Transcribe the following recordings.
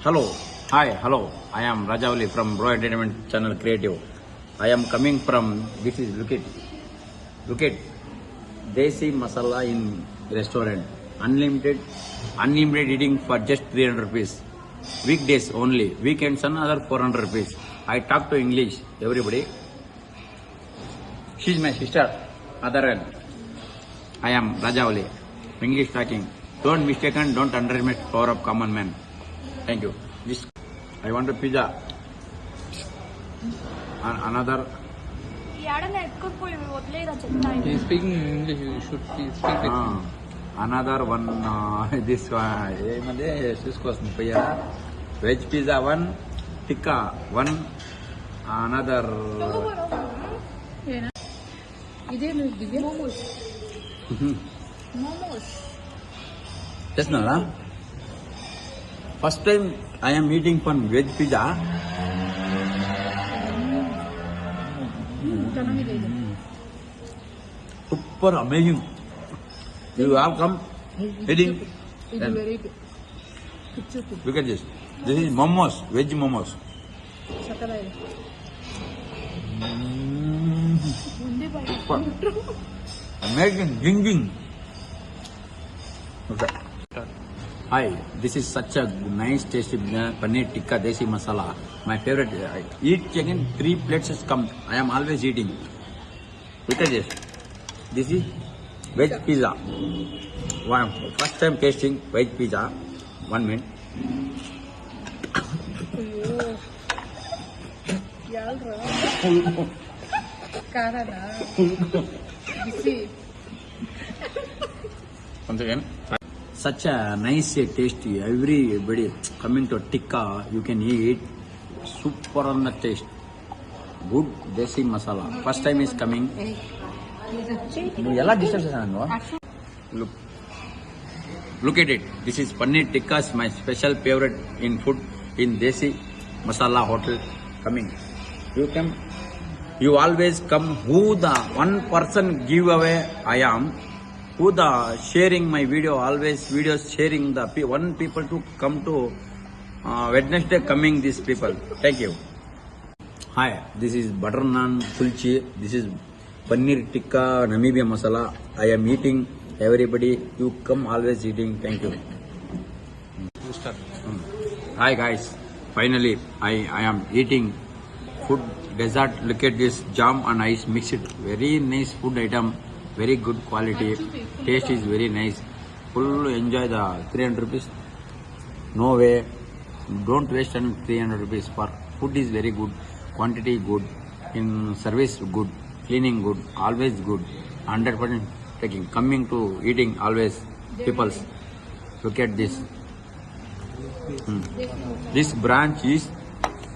Hello, hi, hello. I am Rajavali from Bro Entertainment Channel Creative. I am coming from this is look at Desi Masala in restaurant. Unlimited eating for just 300 rupees. Weekdays only. Weekends another 400 rupees. I talk to English. Everybody. She's my sister. Other end. I am Rajavali. English talking. Don't mistaken. Don't underestimate power of common man. Thank you. This I want a pizza. Another. He's speaking English. You should speak with him. Another one. This one. Veg pizza one. Tikka one. Another. Just now. First time I am eating one veg pizza. Super amazing. You all come eating. Look at this. This is momos, veg momos. Super. Amazing, jing. Okay. Hi, this is such a nice tasty paneer tikka desi masala. My favorite. I eat again 3 plates has come. I am always eating. Look at this. This is veg pizza. Wow, first time tasting veg pizza. 1 minute. Once again. Such a nice tasty. Everybody coming to tikka, you can eat. Super on the taste. Good desi masala. First time is coming. Look at it. This is paneer tikka. My special favorite in food in desi masala hotel. Coming. You always come. Who the one person giveaway I am. Who the sharing my video, always videos sharing the one people to come to Wednesday coming these people. Thank you. Hi, this is butter naan kulchi. This is paneer tikka Namibia masala. I am eating. Everybody, you come always eating. Thank you. Hi guys, finally I am eating food dessert. Look at this jam and ice mixed. Very nice food item. Very good quality. Taste is very nice. Full enjoy the 300 rupees. No way. Don't waste on 300 rupees. For food is very good. Quantity good. In service good. Cleaning good. Always good. 100% taking. Coming to eating always. Peoples. Look at this. This branch is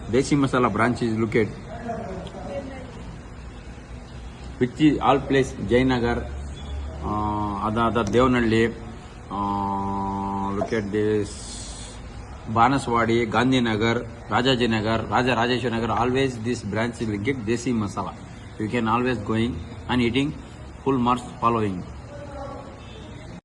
Desi Masala branch is look at. Which is all place Jayanagar, other Devnalli, look at this, Banaswadi, Gandhinagar, Rajajinagar, Raja Rajeshwar, always this branch will get Desi Masala. You can always going and eating, full marks following.